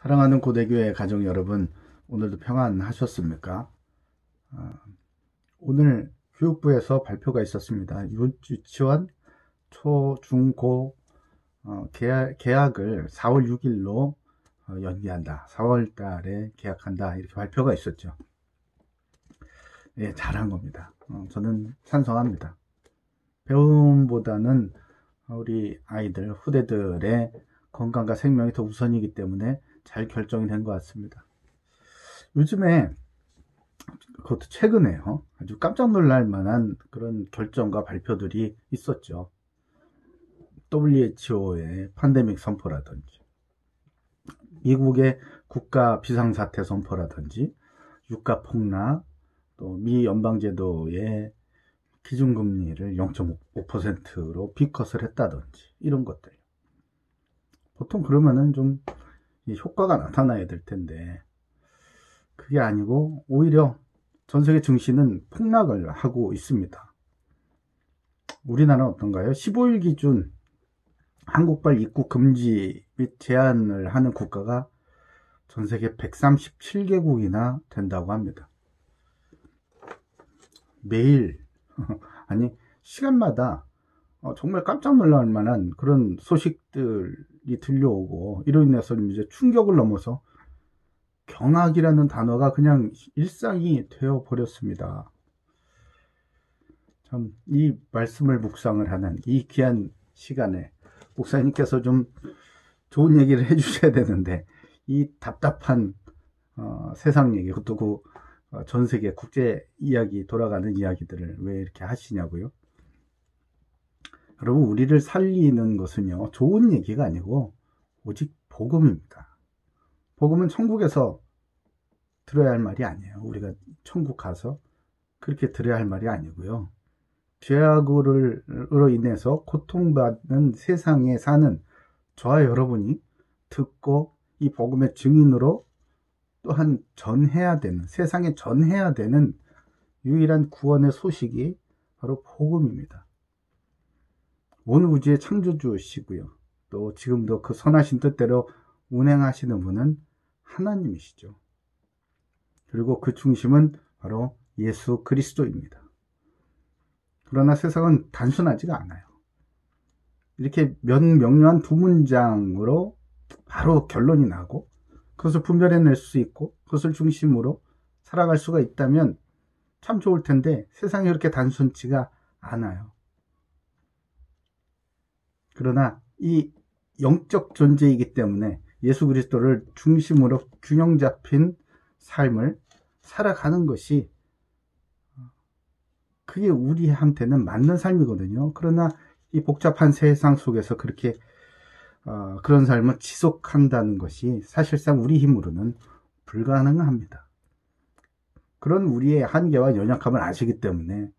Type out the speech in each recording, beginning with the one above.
사랑하는 고대교회 가족 여러분, 오늘도 평안하셨습니까? 오늘 교육부에서 발표가 있었습니다. 유치원 초, 중, 고 계약을 4월 6일로 연기한다. 4월 달에 계약한다. 이렇게 발표가 있었죠. 예, 잘한 겁니다. 저는 찬성합니다. 배움보다는 우리 아이들, 후대들의 건강과 생명이 더 우선이기 때문에 잘 결정이 된 것 같습니다. 요즘에 그것도 최근에요. 아주 깜짝 놀랄 만한 그런 결정과 발표들이 있었죠. WHO의 팬데믹 선포라든지, 미국의 국가 비상사태 선포라든지, 유가 폭락, 또 미 연방제도의 기준금리를 0.5%로 비컷을 했다든지, 이런 것들. 보통 그러면은 좀 효과가 나타나야 될 텐데, 그게 아니고 오히려 전 세계 증시는 폭락을 하고 있습니다. 우리나라는 어떤가요? 15일 기준 한국발 입국 금지 및 제한을 하는 국가가 전 세계 137개국이나 된다고 합니다. 매일 아니 시간마다 정말 깜짝 놀랄 만한 그런 소식들이 들려오고, 이로 인해서 이제 충격을 넘어서 경악이라는 단어가 그냥 일상이 되어 버렸습니다. 참, 이 말씀을 묵상을 하는 이 귀한 시간에 목사님께서 좀 좋은 얘기를 해주셔야 되는데, 이 답답한 세상 얘기, 그것도 전 세계 국제 이야기, 돌아가는 이야기들을 왜 이렇게 하시냐고요? 여러분, 우리를 살리는 것은요, 좋은 얘기가 아니고 오직 복음입니다. 복음은 천국에서 들어야 할 말이 아니에요. 우리가 천국 가서 그렇게 들어야 할 말이 아니고요. 죄악으로 인해서 고통받는 세상에 사는 저와 여러분이 듣고 이 복음의 증인으로 또한 전해야 되는, 세상에 전해야 되는 유일한 구원의 소식이 바로 복음입니다. 온 우주의 창조주시고요. 또 지금도 그 선하신 뜻대로 운행하시는 분은 하나님이시죠. 그리고 그 중심은 바로 예수 그리스도입니다. 그러나 세상은 단순하지가 않아요. 이렇게 명료한 두 문장으로 바로 결론이 나고, 그것을 분별해낼 수 있고 그것을 중심으로 살아갈 수가 있다면 참 좋을 텐데, 세상이 그렇게 단순치가 않아요. 그러나 이 영적 존재이기 때문에 예수 그리스도를 중심으로 균형 잡힌 삶을 살아가는 것이, 그게 우리한테는 맞는 삶이거든요. 그러나 이 복잡한 세상 속에서 그렇게 그런 삶을 지속한다는 것이 사실상 우리 힘으로는 불가능합니다. 그런 우리의 한계와 연약함을 아시기 때문에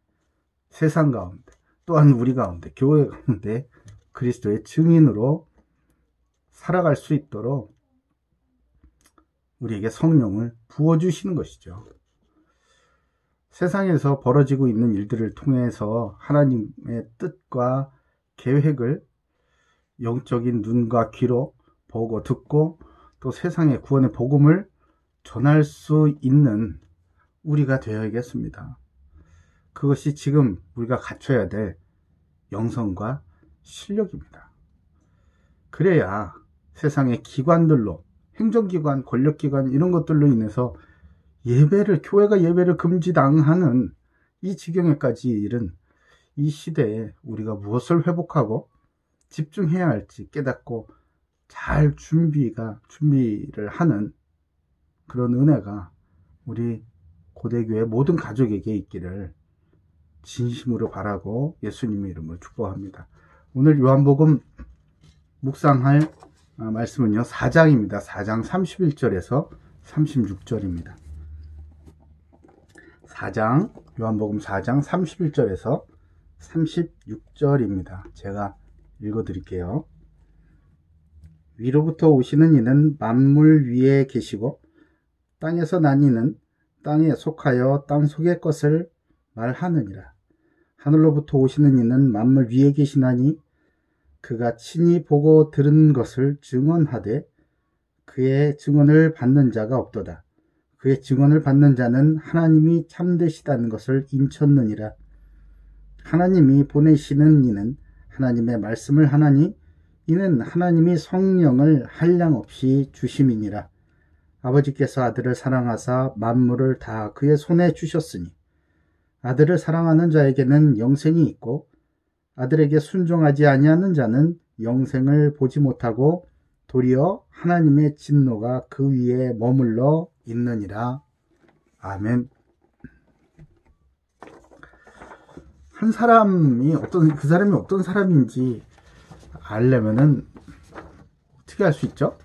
세상 가운데, 또한 우리 가운데, 교회 가운데 그리스도의 증인으로 살아갈 수 있도록 우리에게 성령을 부어주시는 것이죠. 세상에서 벌어지고 있는 일들을 통해서 하나님의 뜻과 계획을 영적인 눈과 귀로 보고 듣고, 또 세상의 구원의 복음을 전할 수 있는 우리가 되어야겠습니다. 그것이 지금 우리가 갖춰야 될 영성과 실력입니다. 그래야 세상의 기관들로, 행정기관, 권력기관 이런 것들로 인해서 교회가 예배를 금지당하는 이 지경에까지 이른 이 시대에 우리가 무엇을 회복하고 집중해야 할지 깨닫고 잘 준비를 하는 그런 은혜가 우리 고대교회 모든 가족에게 있기를 진심으로 바라고 예수님의 이름으로 축복합니다. 오늘 요한복음 묵상할 말씀은요, 4장입니다. 4장 31절에서 36절입니다. 요한복음 4장 31절에서 36절입니다. 제가 읽어드릴게요. 위로부터 오시는 이는 만물 위에 계시고, 땅에서 난 이는 땅에 속하여 땅 속의 것을 말하느니라. 하늘로부터 오시는 이는 만물 위에 계시나니 그가 친히 보고 들은 것을 증언하되 그의 증언을 받는 자가 없도다. 그의 증언을 받는 자는 하나님이 참되시다는 것을 인쳤느니라. 하나님이 보내시는 이는 하나님의 말씀을 하나니 이는 하나님이 성령을 한량없이 주심이니라. 아버지께서 아들을 사랑하사 만물을 다 그의 손에 주셨으니 아들을 사랑하는 자에게는 영생이 있고 아들에게 순종하지 아니하는 자는 영생을 보지 못하고 도리어 하나님의 진노가 그 위에 머물러 있느니라. 아멘. 한 사람이 그 사람이 어떤 사람인지 알려면은 어떻게 알 수 있죠?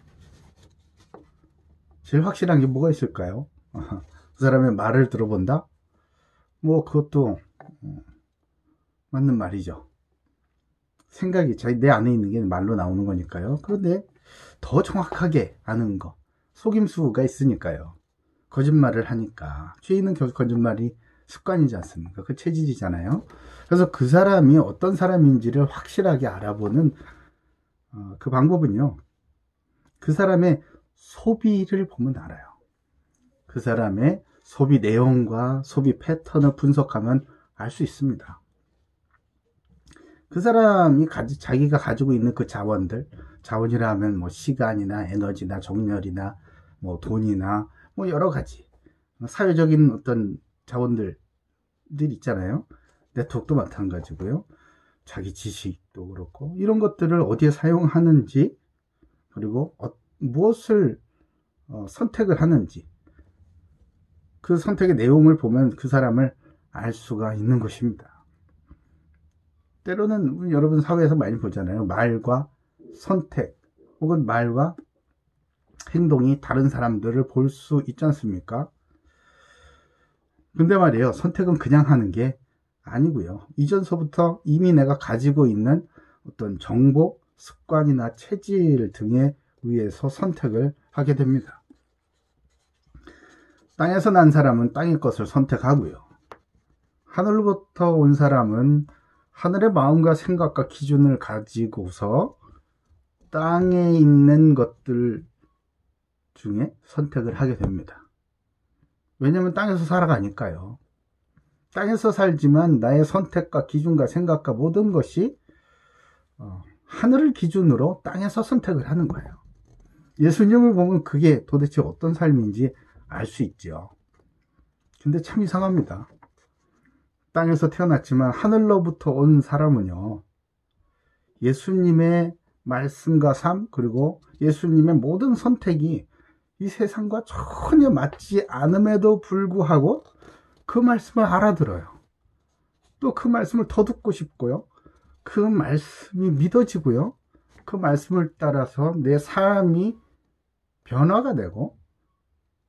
제일 확실한 게 뭐가 있을까요? 그 사람의 말을 들어본다? 뭐 그것도 맞는 말이죠. 생각이 내 안에 있는 게 말로 나오는 거니까요. 그런데 더 정확하게 아는 거, 속임수가 있으니까요. 거짓말을 하니까. 죄인은 거짓말이 습관이지 않습니까? 그 체질이잖아요. 그래서 그 사람이 어떤 사람인지를 확실하게 알아보는 그 방법은요, 그 사람의 소비를 보면 알아요. 그 사람의 소비 내용과 소비 패턴을 분석하면 알 수 있습니다. 그 사람이 자기가 가지고 있는 그 자원이라 하면 뭐 시간이나 에너지나 정열이나 뭐 돈이나 뭐 여러 가지 사회적인 어떤 자원들 있잖아요. 네트워크도 마찬가지고요. 자기 지식도 그렇고 이런 것들을 어디에 사용하는지, 그리고 무엇을 선택을 하는지, 그 선택의 내용을 보면 그 사람을 알 수가 있는 것입니다. 때로는 여러분 사회에서 많이 보잖아요. 말과 선택 혹은 말과 행동이 다른 사람들을 볼 수 있지 않습니까? 근데 말이에요, 선택은 그냥 하는 게 아니고요. 이전서부터 이미 내가 가지고 있는 어떤 정보, 습관이나 체질 등에 의해서 선택을 하게 됩니다. 땅에서 난 사람은 땅의 것을 선택하고요. 하늘로부터 온 사람은 하늘의 마음과 생각과 기준을 가지고서 땅에 있는 것들 중에 선택을 하게 됩니다. 왜냐하면 땅에서 살아가니까요. 땅에서 살지만 나의 선택과 기준과 생각과 모든 것이 하늘을 기준으로 땅에서 선택을 하는 거예요. 예수님을 보면 그게 도대체 어떤 삶인지 알 수 있죠. 근데 참 이상합니다. 땅에서 태어났지만 하늘로부터 온 사람은요, 예수님의 말씀과 삶, 그리고 예수님의 모든 선택이 이 세상과 전혀 맞지 않음에도 불구하고 그 말씀을 알아들어요. 또 그 말씀을 더 듣고 싶고요. 그 말씀이 믿어지고요. 그 말씀을 따라서 내 삶이 변화가 되고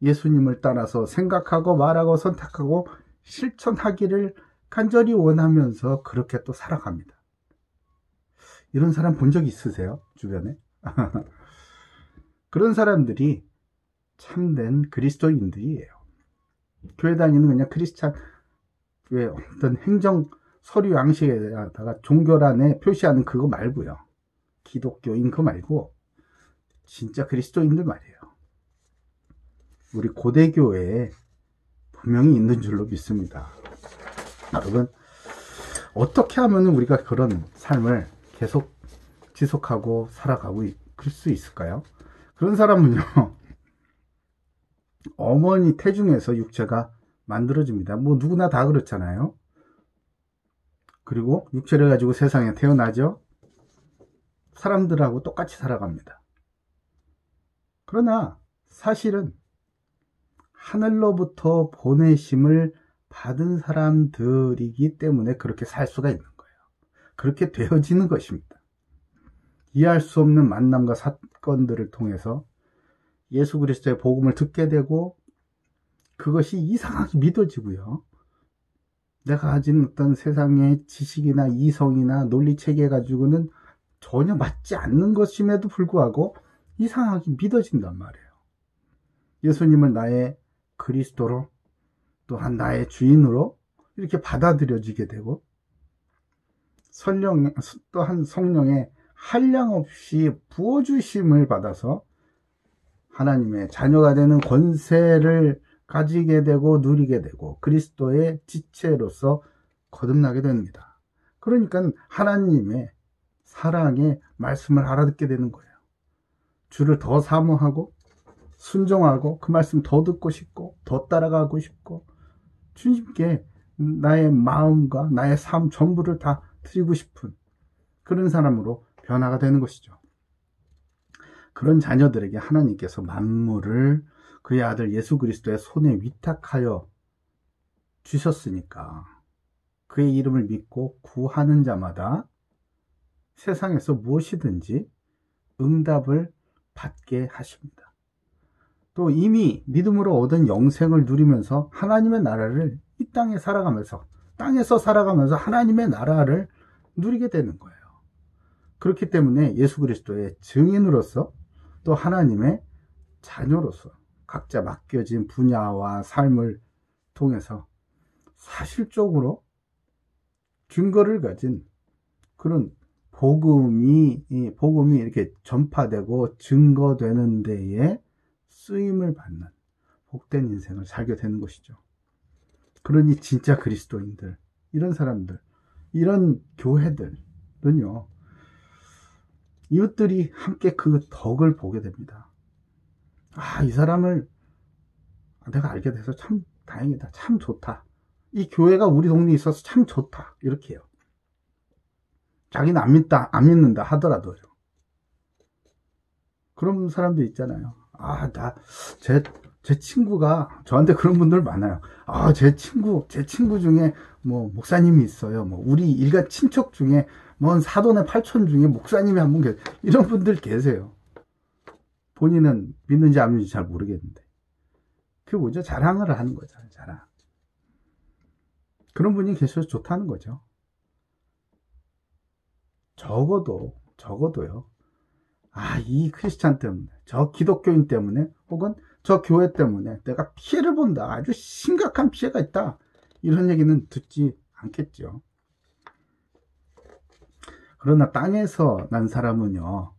예수님을 따라서 생각하고 말하고 선택하고 실천하기를 간절히 원하면서 그렇게 또 살아갑니다. 이런 사람 본 적 있으세요? 주변에? 그런 사람들이 참된 그리스도인들이에요. 교회 다니는 그냥 크리스찬, 왜 어떤 행정 서류 양식에다가 종교란에 표시하는 그거 말고요. 기독교인 그거 말고 진짜 그리스도인들 말이에요. 우리 고대교회에 분명히 있는 줄로 믿습니다. 여러분, 어떻게 하면 우리가 그런 삶을 계속 지속하고 살아가고 그럴 수 있을까요? 그런 사람은요, 어머니 태중에서 육체가 만들어집니다. 뭐 누구나 다 그렇잖아요. 그리고 육체를 가지고 세상에 태어나죠. 사람들하고 똑같이 살아갑니다. 그러나 사실은 하늘로부터 보내심을 받은 사람들이기 때문에 그렇게 살 수가 있는 거예요. 그렇게 되어지는 것입니다. 이해할 수 없는 만남과 사건들을 통해서 예수 그리스도의 복음을 듣게 되고 그것이 이상하게 믿어지고요. 내가 가진 어떤 세상의 지식이나 이성이나 논리체계 가지고는 전혀 맞지 않는 것임에도 불구하고 이상하게 믿어진단 말이에요. 예수님을 나의 그리스도로, 또한 나의 주인으로 이렇게 받아들여지게 되고, 또한 성령의 한량없이 부어주심을 받아서 하나님의 자녀가 되는 권세를 가지게 되고 누리게 되고 그리스도의 지체로서 거듭나게 됩니다. 그러니까 하나님의 사랑의 말씀을 알아듣게 되는 거예요. 주를 더 사모하고 순종하고 그 말씀 더 듣고 싶고 더 따라가고 싶고 주님께 나의 마음과 나의 삶 전부를 다 드리고 싶은 그런 사람으로 변화가 되는 것이죠. 그런 자녀들에게 하나님께서 만물을 그의 아들 예수 그리스도의 손에 위탁하여 주셨으니까 그의 이름을 믿고 구하는 자마다 세상에서 무엇이든지 응답을 받게 하십니다. 또 이미 믿음으로 얻은 영생을 누리면서 하나님의 나라를 이 땅에 살아가면서 땅에서 살아가면서 하나님의 나라를 누리게 되는 거예요. 그렇기 때문에 예수 그리스도의 증인으로서 또 하나님의 자녀로서 각자 맡겨진 분야와 삶을 통해서 사실적으로 증거를 가진 그런 복음이 이렇게 전파되고 증거되는 데에 쓰임을 받는 복된 인생을 살게 되는 것이죠. 그러니 진짜 그리스도인들, 이런 사람들, 이런 교회들은요, 이웃들이 함께 그 덕을 보게 됩니다. 아, 이 사람을 내가 알게 돼서 참 다행이다. 참 좋다. 이 교회가 우리 동네에 있어서 참 좋다. 이렇게 해요. 자기는 안 믿는다 하더라도요. 그런 사람도 있잖아요. 아, 제 친구가, 저한테 그런 분들 많아요. 아, 제 친구 중에 뭐 목사님이 있어요. 뭐 우리 일가 친척 중에 뭔 사돈의 팔촌 중에 목사님이 한 분 계세요. 이런 분들 계세요. 본인은 믿는지 안 믿는지 잘 모르겠는데. 그게 뭐죠? 자랑을 하는 거죠. 자랑. 그런 분이 계셔서 좋다는 거죠. 적어도요. 아, 이 크리스찬 때문에, 저 기독교인 때문에, 혹은 저 교회 때문에 내가 피해를 본다. 아주 심각한 피해가 있다. 이런 얘기는 듣지 않겠죠. 그러나 땅에서 난 사람은요,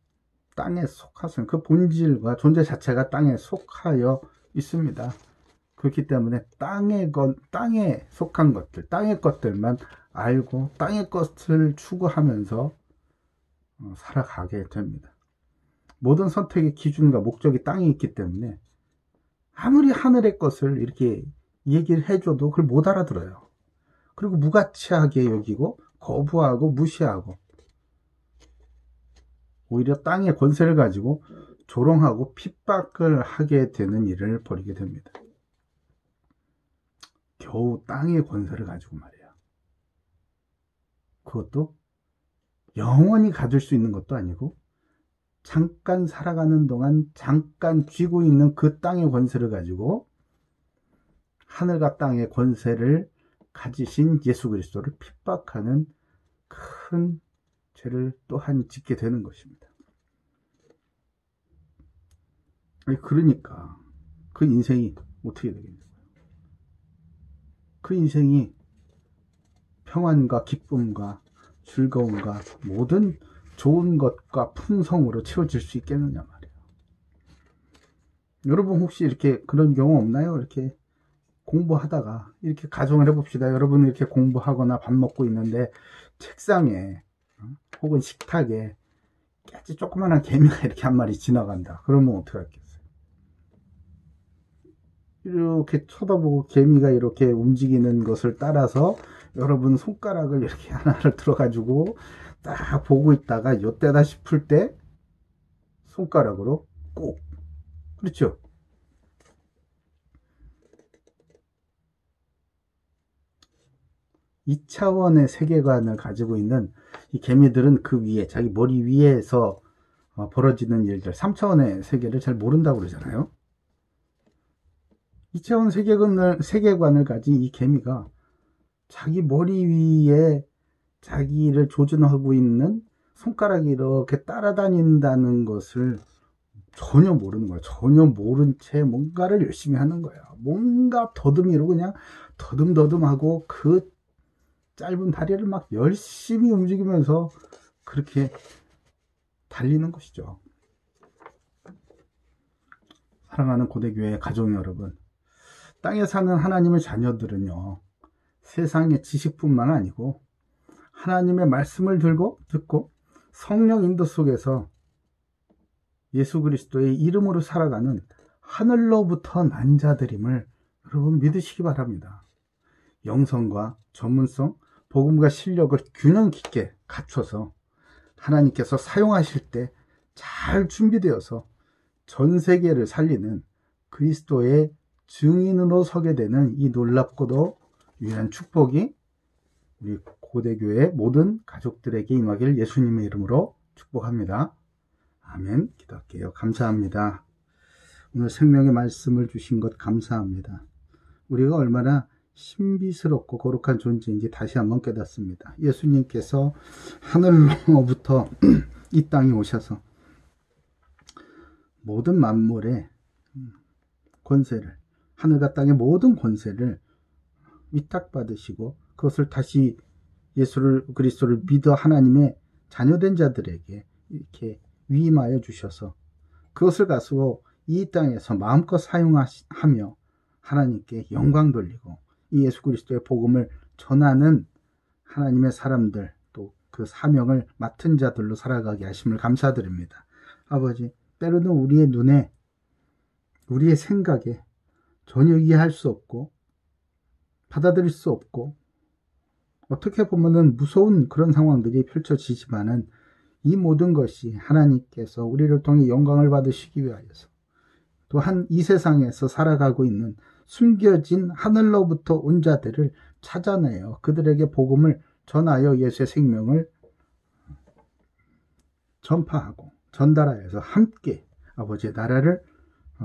땅에 속하선 그 본질과 존재 자체가 땅에 속하여 있습니다. 그렇기 때문에 땅에 속한 것들, 땅의 것들만 알고 땅의 것을 추구하면서 살아가게 됩니다. 모든 선택의 기준과 목적이 땅에 있기 때문에 아무리 하늘의 것을 이렇게 얘기를 해줘도 그걸 못 알아들어요. 그리고 무가치하게 여기고 거부하고 무시하고 오히려 땅의 권세를 가지고 조롱하고 핍박을 하게 되는 일을 벌이게 됩니다. 겨우 땅의 권세를 가지고 말이야. 그것도 영원히 가질 수 있는 것도 아니고 잠깐 살아가는 동안 잠깐 쥐고 있는 그 땅의 권세를 가지고 하늘과 땅의 권세를 가지신 예수 그리스도를 핍박하는 큰 죄를 또한 짓게 되는 것입니다. 그러니까 그 인생이 어떻게 되겠냐고요. 그 인생이 평안과 기쁨과 즐거움과 모든 좋은 것과 풍성으로 채워질 수 있겠느냐 말이에요. 여러분 혹시 이렇게 그런 경우 없나요? 이렇게 공부하다가 이렇게 가정을 해봅시다. 여러분 이렇게 공부하거나 밥 먹고 있는데 책상에 혹은 식탁에 깨지 조그만한 개미가 이렇게 한 마리 지나간다. 그러면 어떻게 하겠어요? 이렇게 쳐다보고 개미가 이렇게 움직이는 것을 따라서 여러분 손가락을 이렇게 하나를 들어가지고 딱 보고 있다가 요때다 싶을 때 손가락으로 꼭, 그렇죠? 이 차원의 세계관을 가지고 있는 이 개미들은 그 위에, 자기 머리 위에서 벌어지는 일들, 3차원의 세계를 잘 모른다고 그러잖아요. 2차원 세계관을 가진 이 개미가 자기 머리 위에 자기를 조준하고 있는 손가락이 이렇게 따라다닌다는 것을 전혀 모르는 거예요. 전혀 모른 채 뭔가를 열심히 하는 거예요. 뭔가 더듬이로 그냥 더듬더듬하고 그 짧은 다리를 막 열심히 움직이면서 그렇게 달리는 것이죠. 사랑하는 고대교회 가족 여러분, 땅에 사는 하나님의 자녀들은요, 세상의 지식뿐만 아니고 하나님의 말씀을 듣고 성령 인도 속에서 예수 그리스도의 이름으로 살아가는 하늘로부터 난 자들임을 여러분 믿으시기 바랍니다. 영성과 전문성, 복음과 실력을 균형 깊게 갖춰서 하나님께서 사용하실 때 잘 준비되어서 전 세계를 살리는 그리스도의 증인으로 서게 되는 이 놀랍고도 유일한 축복이 우리 고대교회 모든 가족들에게 임하기를 예수님의 이름으로 축복합니다. 아멘. 기도할게요. 감사합니다. 오늘 생명의 말씀을 주신 것 감사합니다. 우리가 얼마나 신비스럽고 거룩한 존재인지 다시 한번 깨닫습니다. 예수님께서 하늘로부터 이 땅에 오셔서 모든 만물의 권세를, 하늘과 땅의 모든 권세를 위탁받으시고 그것을 다시 예수를 그리스도를 믿어 하나님의 자녀된 자들에게 이렇게 위임하여 주셔서 그것을 가지고 이 땅에서 마음껏 사용하며 하나님께 영광 돌리고 이 예수 그리스도의 복음을 전하는 하나님의 사람들, 또 그 사명을 맡은 자들로 살아가게 하심을 감사드립니다. 아버지, 때로는 우리의 눈에, 우리의 생각에 전혀 이해할 수 없고 받아들일 수 없고 어떻게 보면은 무서운 그런 상황들이 펼쳐지지만은 이 모든 것이 하나님께서 우리를 통해 영광을 받으시기 위하여서 또한 이 세상에서 살아가고 있는 숨겨진 하늘로부터 온 자들을 찾아내어 그들에게 복음을 전하여 예수의 생명을 전파하고 전달하여서 함께 아버지의 나라를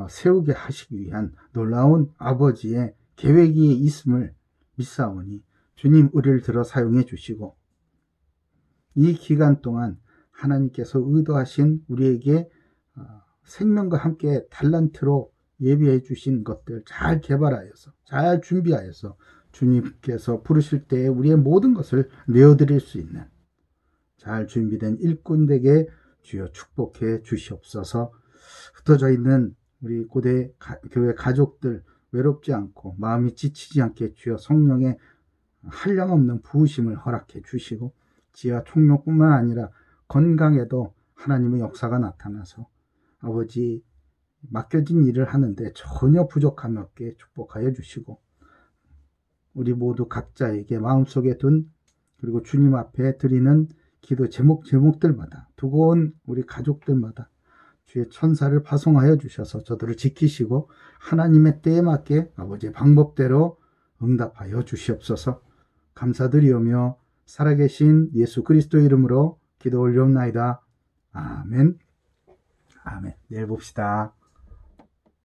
세우게 하시기 위한 놀라운 아버지의 계획이 있음을 믿사오니 주님 우리를 들어 사용해 주시고 이 기간 동안 하나님께서 의도하신 우리에게 생명과 함께 달란트로 예비해 주신 것들 잘 개발하여서 잘 준비하여서 주님께서 부르실 때에 우리의 모든 것을 내어드릴 수 있는 잘 준비된 일꾼에게 주여 축복해 주시옵소서. 흩어져 있는 우리 고대 교회 가족들 외롭지 않고 마음이 지치지 않게 주여 성령의 한량없는 부으심을 허락해 주시고 지하 총력뿐만 아니라 건강에도 하나님의 역사가 나타나서 아버지 맡겨진 일을 하는데 전혀 부족함 없게 축복하여 주시고 우리 모두 각자에게 마음속에 둔 그리고 주님 앞에 드리는 기도 제목들마다 두고 온 우리 가족들마다 주의 천사를 파송하여 주셔서 저들을 지키시고 하나님의 때에 맞게 아버지의 방법대로 응답하여 주시옵소서. 감사드리오며 살아계신 예수 그리스도 이름으로 기도 올리옵나이다. 아멘. 아멘. 내일 봅시다.